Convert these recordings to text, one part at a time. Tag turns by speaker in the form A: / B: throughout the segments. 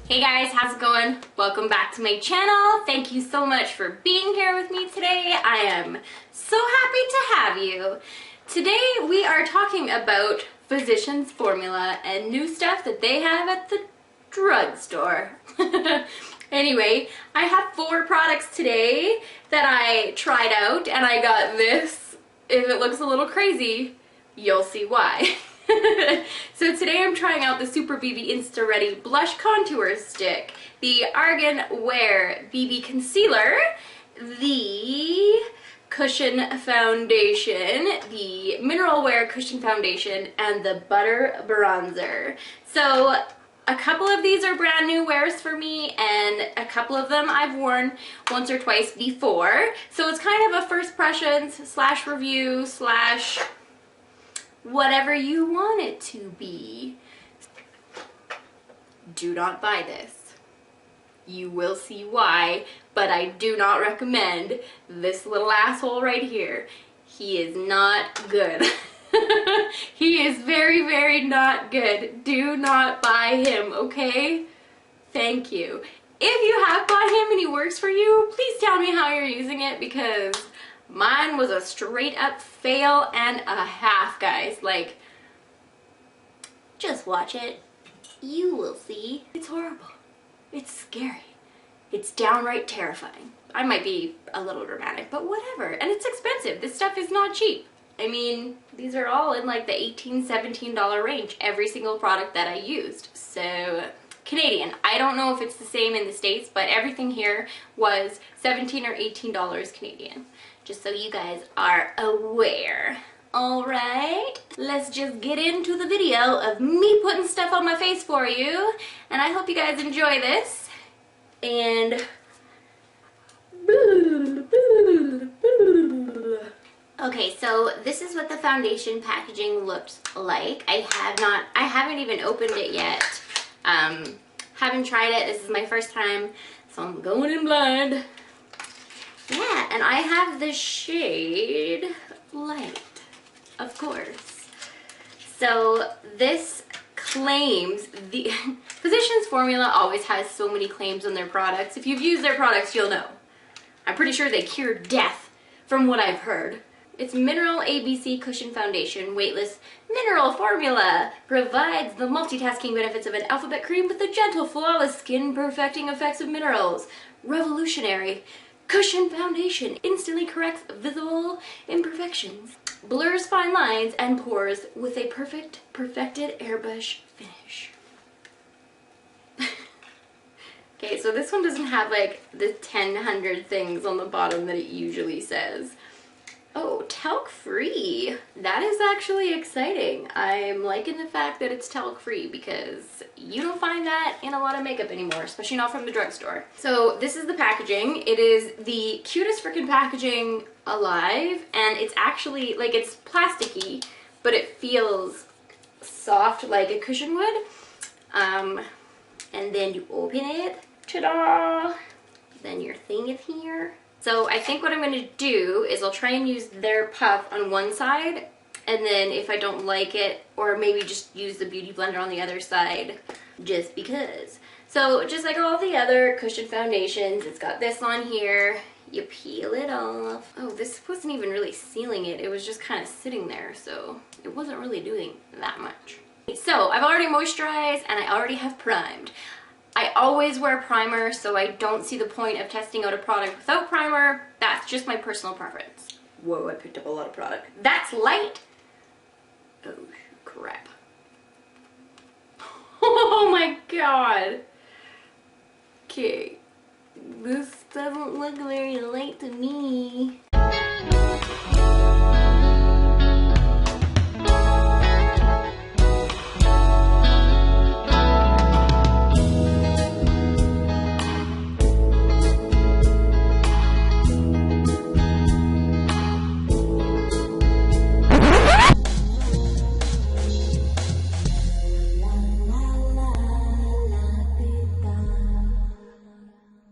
A: Hey guys, how's it going? Welcome back to my channel. Thank you so much for being here with me today. I am so happy to have you. Today we are talking about Physcians Formula and new stuff that they have at the drugstore. Anyway, I have 4 products today that I tried out and I got this. If it looks a little crazy, you'll see why. So today I'm trying out the Super BB Insta Ready Blush Contour Stick, the Argan Wear BB Concealer, the Cushion Foundation, the Mineral Wear Cushion Foundation, and the Butter Bronzer. So a couple of these are brand new wears for me, and a couple of them I've worn once or twice before. So it's kind of a first impressions slash review slash whatever you want it to be. Do not buy this. You will see why, but I do not recommend this little asshole right here. He is not good. He is very, very not good. Do not buy him, okay? Thank you. If you have bought him and he works for you, please tell me how you're using it, because mine was a straight up fail and a half, guys. Like, just watch it. You will see. It's horrible. It's scary. It's downright terrifying. I might be a little dramatic, but whatever. And it's expensive. This stuff is not cheap. I mean, these are all in like the $18, $17 range, every single product that I used. So, Canadian. I don't know if it's the same in the States, but everything here was $17 or $18 Canadian. Just so you guys are aware. Alright, let's just get into the video of me putting stuff on my face for you. And I hope you guys enjoy this. And okay, so this is what the foundation packaging looks like. I haven't even opened it yet. Haven't tried it. This is my first time, so I'm going in blind. Yeah, and I have the shade Light, of course. So this claims, the Physcians Formula always has so many claims on their products. If you've used their products, you'll know. I'm pretty sure they cure death, from what I've heard. It's Mineral ABC Cushion Foundation, weightless mineral formula. Provides the multitasking benefits of an alphabet cream with the gentle, flawless, skin-perfecting effects of minerals. Revolutionary Cushion Foundation instantly corrects visible imperfections. Blurs fine lines and pores with a perfected airbrush finish. Okay, so this one doesn't have like the 100 things on the bottom that it usually says. Oh, talc-free. That is actually exciting. I'm liking the fact that it's talc-free because you don't find that in a lot of makeup anymore, especially not from the drugstore. So this is the packaging. It is the cutest freaking packaging alive, and it's actually, like, it's plasticky, but it feels soft like a cushion would. And then you open it. Ta-da! Then your thing is here. So I think what I'm going to do is I'll try and use their puff on one side, and then if I don't like it, or maybe just use the Beauty Blender on the other side, just because. So just like all the other cushion foundations, it's got this on here. You peel it off. Oh, this wasn't even really sealing it. It was just kind of sitting there, so it wasn't really doing that much. So I've already moisturized and I already have primed. I always wear primer, so I don't see the point of testing out a product without primer. That's just my personal preference. Whoa, I picked up a lot of product. That's light. Oh, crap. Oh my god. Okay. This doesn't look very light to me.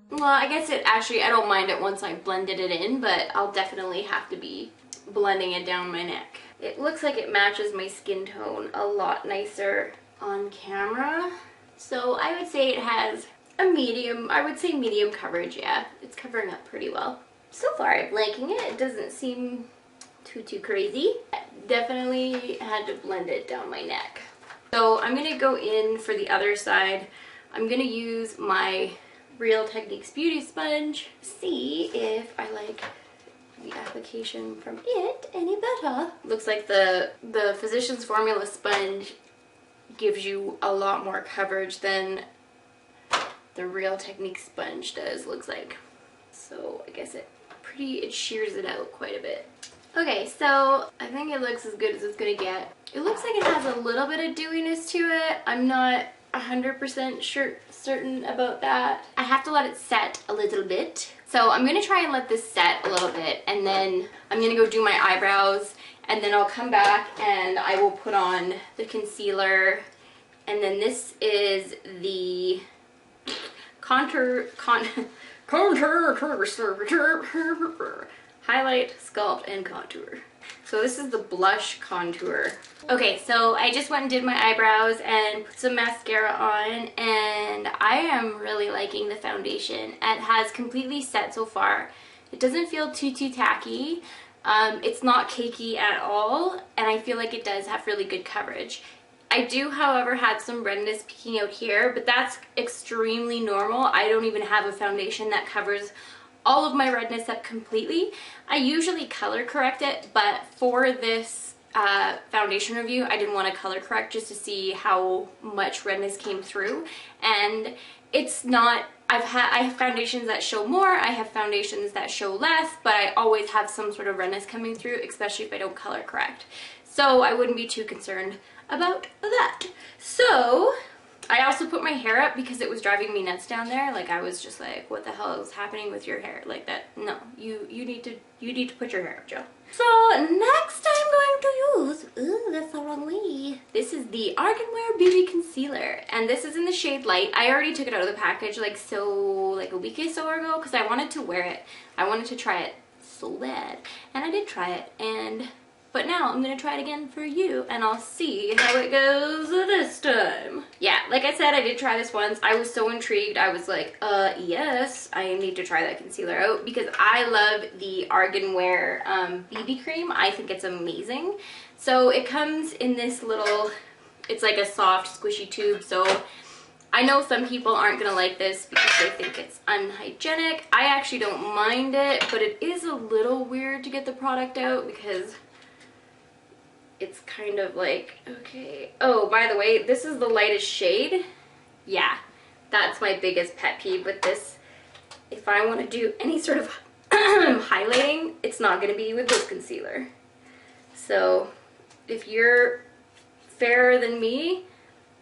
A: Well, I guess I don't mind it once I blended it in, but I'll definitely have to be blending it down my neck. It looks like it matches my skin tone a lot nicer on camera. So I would say it has a medium, I would say medium coverage, yeah. It's covering up pretty well. So far I'm liking it. It doesn't seem too crazy. Definitely had to blend it down my neck. So I'm gonna go in for the other side. I'm gonna use my Real Techniques Beauty Sponge, see if I like the application from it any better. Looks like the Physcians Formula sponge gives you a lot more coverage than the Real Techniques sponge does, looks like. So I guess it shears it out quite a bit. Okay, so I think it looks as good as it's gonna get. It looks like it has a little bit of dewiness to it. I'm not 100% certain about that. I have to let it set a little bit. So I'm gonna try and let this set a little bit, and then I'm gonna go do my eyebrows, and then I'll come back and I will put on the concealer. And then this is the highlight, sculpt, and contour. So this is the blush contour. Okay, so I just went and did my eyebrows and put some mascara on, and I am really liking the foundation. It has completely set so far. It doesn't feel too tacky. It's not cakey at all, and I feel like it does have really good coverage. I do, however, had some redness peeking out here, but that's extremely normal. I don't even have a foundation that covers all of my redness up completely. I usually color correct it, but for this foundation review, I didn't want to color correct just to see how much redness came through. And it's not, I have foundations that show more, I have foundations that show less, but I always have some sort of redness coming through, especially if I don't color correct. So I wouldn't be too concerned about that. So I also put my hair up because it was driving me nuts down there. Like, I was just like, what the hell is happening with your hair? Like that, no, you need to put your hair up, Joe. So next I'm going to use, ooh, that's the wrong way. This is the Argan BB Concealer, and this is in the shade Light. I already took it out of the package like a week or so ago because I wanted to wear it. I wanted to try it so bad, and I did try it, but now I'm gonna try it again for you, and I'll see how it goes this time. Yeah, like I said, I did try this once. I was so intrigued. I was like, yes, I need to try that concealer out because I love the Argan BB cream. I think it's amazing. So it comes in this little, it's like a soft, squishy tube. So I know some people aren't gonna like this because they think it's unhygienic. I actually don't mind it, but it is a little weird to get the product out because it's kind of like, okay. Oh, by the way, this is the lightest shade. Yeah, that's my biggest pet peeve with this. If I want to do any sort of highlighting, it's not going to be with this concealer. So if you're fairer than me,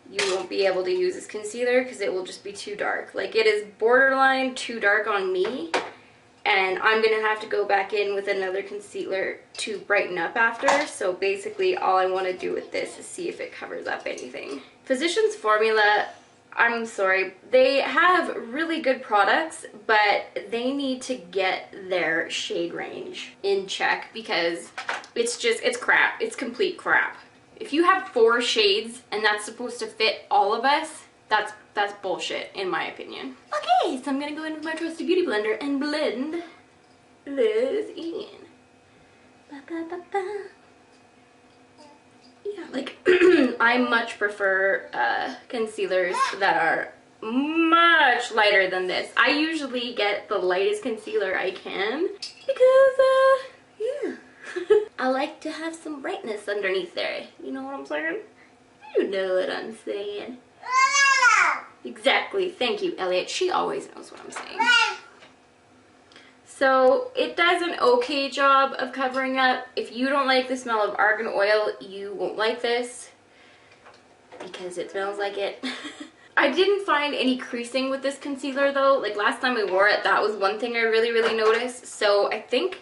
A: you won't be able to use this concealer because it will just be too dark. Like, it is borderline too dark on me. And I'm going to have to go back in with another concealer to brighten up after. So basically all I want to do with this is see if it covers up anything. Physicians Formula, I'm sorry, they have really good products, but they need to get their shade range in check because it's crap. It's complete crap. If you have 4 shades and that's supposed to fit all of us, that's bullshit, in my opinion. Okay, so I'm gonna go in with my trusty beauty blender and blend this in. Ba, ba, ba, ba. Yeah, like, I much prefer concealers that are much lighter than this. I usually get the lightest concealer I can because, yeah. I like to have some brightness underneath there. You know what I'm saying? You know what I'm saying. Exactly. Thank you, Elliot. She always knows what I'm saying. So it does an okay job of covering up. If you don't like the smell of argan oil, you won't like this because it smells like it. I didn't find any creasing with this concealer though. Like last time I wore it, that was one thing I really noticed. So I think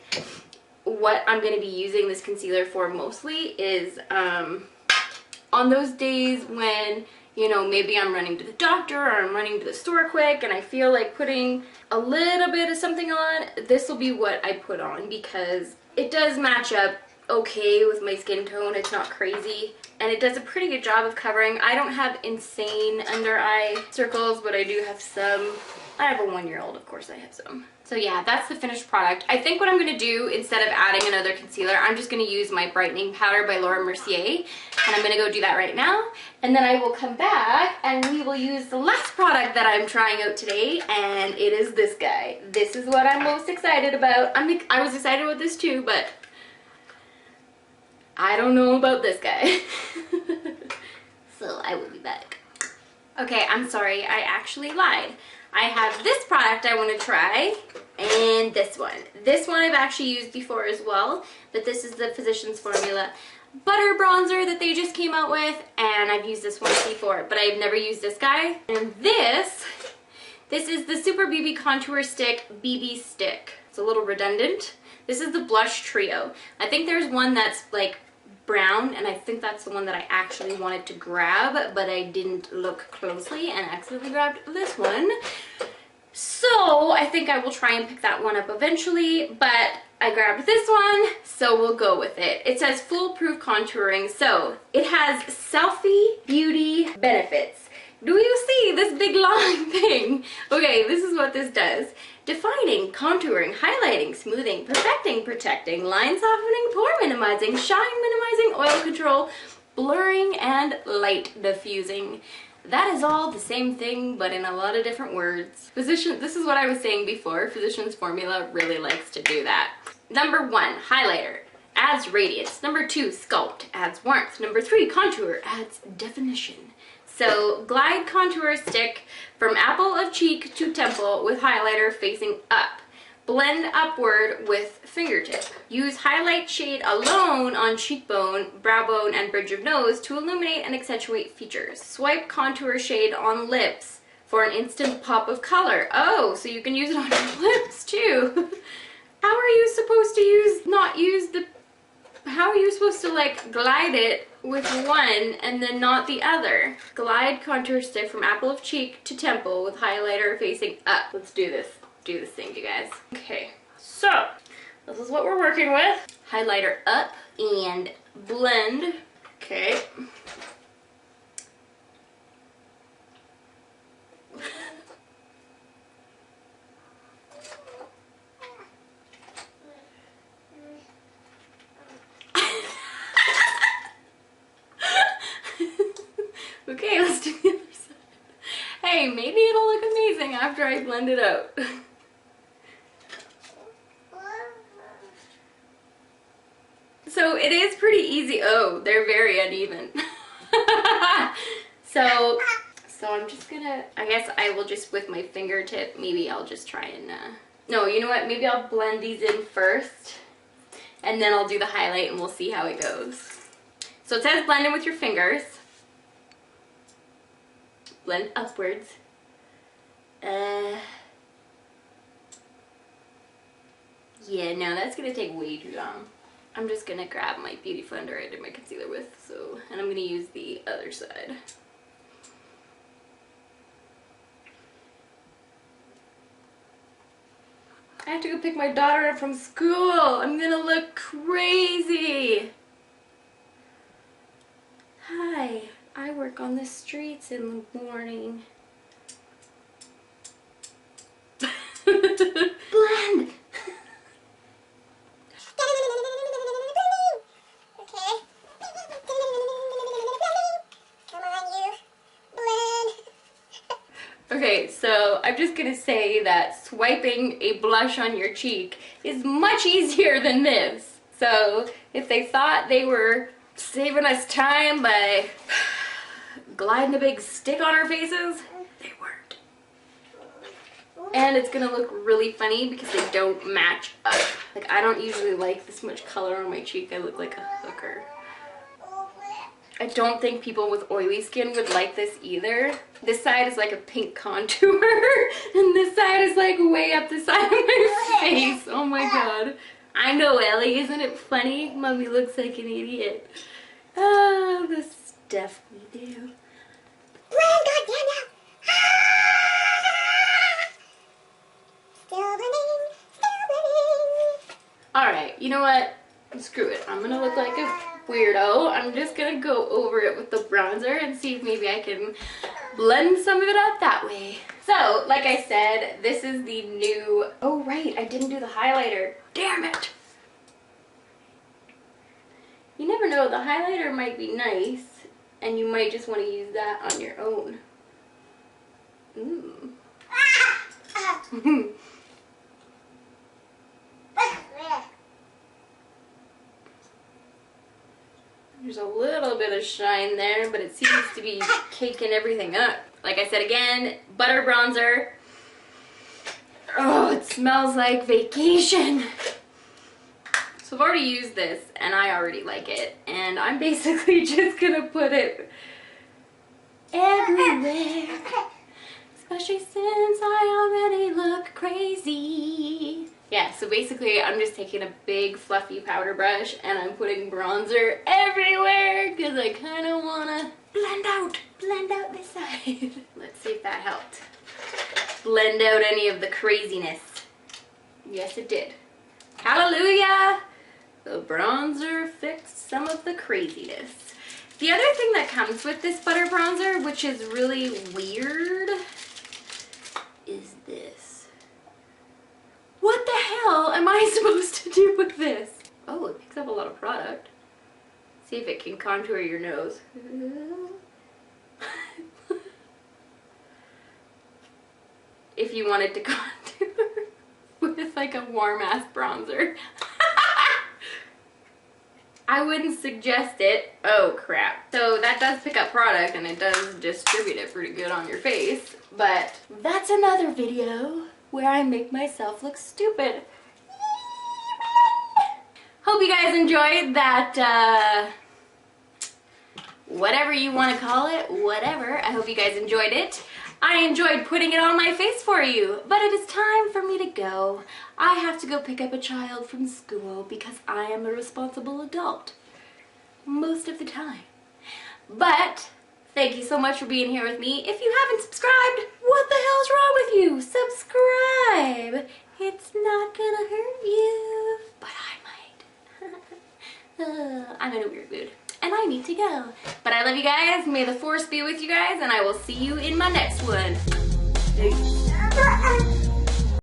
A: what I'm going to be using this concealer for mostly is on those days when, you know, maybe I'm running to the doctor or I'm running to the store quick and I feel like putting a little bit of something on, this will be what I put on because it does match up okay with my skin tone. It's not crazy. And it does a pretty good job of covering. I don't have insane under eye circles, but I do have some. I have a 1-year-old, of course I have some. So yeah, that's the finished product. I think what I'm gonna do, instead of adding another concealer, I'm just gonna use my brightening powder by Laura Mercier. And I'm gonna go do that right now. And then I will come back and we will use the last product that I'm trying out today. And it is this guy. This is what I'm most excited about. I was excited about this too, but I don't know about this guy. So I will be back. Okay, I'm sorry, I actually lied. I have this product I want to try, and this one. This one I've actually used before as well, but this is the Physcians Formula butter bronzer that they just came out with, and I've used this once before, but I've never used this guy. And this is the Super BB Contour Stick BB Stick. It's a little redundant. This is the Blush Trio. I think there's one that's like brown, and I think that's the one that I actually wanted to grab, but I didn't look closely and accidentally grabbed this one. So I think I will try and pick that one up eventually, but I grabbed this one, so we'll go with it. It says Foolproof Contouring, so it has selfie beauty benefits. Do you see this big long thing? Okay, this is what this does. Defining, contouring, highlighting, smoothing, perfecting, protecting, line softening, pore minimizing, shine minimizing, oil control, blurring, and light diffusing. That is all the same thing, but in a lot of different words. This is what I was saying before. Physicians Formula really likes to do that. Number 1, highlighter, adds radiance. Number 2, sculpt, adds warmth. Number 3, contour, adds definition. So, Glide Contour Stick from apple of cheek to temple with highlighter facing up. Blend upward with fingertip. Use highlight shade alone on cheekbone, brow bone, and bridge of nose to illuminate and accentuate features. Swipe contour shade on lips for an instant pop of color. Oh, so you can use it on your lips too. How are you supposed to how are you supposed to like glide it with one and then not the other? Glide contour stick from apple of cheek to temple with highlighter facing up. Let's do this. Do this thing, you guys. Okay, so this is what we're working with. Highlighter up and blend. Okay. Okay, let's do the other side. Hey, maybe it'll look amazing after I blend it out. So it is pretty easy. Oh, they're very uneven. So I'm just gonna, I guess I will just with my fingertip, maybe I'll just try and, no, you know what, maybe I'll blend these in first and then I'll do the highlight and we'll see how it goes. So it says blend in with your fingers. Blend upwards. Yeah, no, that's gonna take way too long. I'm just gonna grab my beauty blender I did my concealer with, and I'm gonna use the other side. I have to go pick my daughter up from school. I'm gonna look crazy. Hi, I work on the streets in the morning. Blend! Okay, so I'm just gonna say that swiping a blush on your cheek is much easier than this. So if they thought they were saving us time by gliding a big stick on our faces, they weren't. And it's gonna look really funny because they don't match up. Like, I don't usually like this much color on my cheek. I look like a hooker. I don't think people with oily skin would like this either. This side is like a pink contour, and this side is like way up the side of my face. Oh my god. I know, Ellie, isn't it funny? Mommy looks like an idiot. Oh, the stuff we do. Blend, goddammit! Still blending, still blending. Alright, you know what? Screw it, I'm gonna look like a weirdo. I'm just gonna go over it with the bronzer and see if maybe I can blend some of it out that way. So, like I said, this is the new, oh right, I didn't do the highlighter. Damn it! You never know, the highlighter might be nice, and you might just want to use that on your own. Ooh. There's a little bit of shine there, but it seems to be caking everything up. Like I said again, butter bronzer. Oh, it smells like vacation. So I've already used this, and I already like it. And I'm basically just gonna put it everywhere. Especially since I already look crazy. Yeah, so basically I'm just taking a big fluffy powder brush and I'm putting bronzer everywhere because I kind of want to blend out this side. Let's see if that helped. Blend out any of the craziness. Yes, it did. Hallelujah! The bronzer fixed some of the craziness. The other thing that comes with this butter bronzer, which is really weird, is this. What the hell am I supposed to do with this? Oh, it picks up a lot of product. See if it can contour your nose. If you wanted to contour with like a warm ass bronzer. I wouldn't suggest it. Oh crap. So that does pick up product and it does distribute it pretty good on your face. But that's another video where I make myself look stupid. Hope you guys enjoyed that, whatever you want to call it, whatever. I hope you guys enjoyed it. I enjoyed putting it on my face for you, but it is time for me to go. I have to go pick up a child from school because I am a responsible adult most of the time. But thank you so much for being here with me. If you haven't subscribed, what the hell's wrong with you? Subscribe. It's not gonna hurt you, but I might. I'm in a weird mood and I need to go. But I love you guys. May the force be with you guys, and I will see you in my next one. Peace.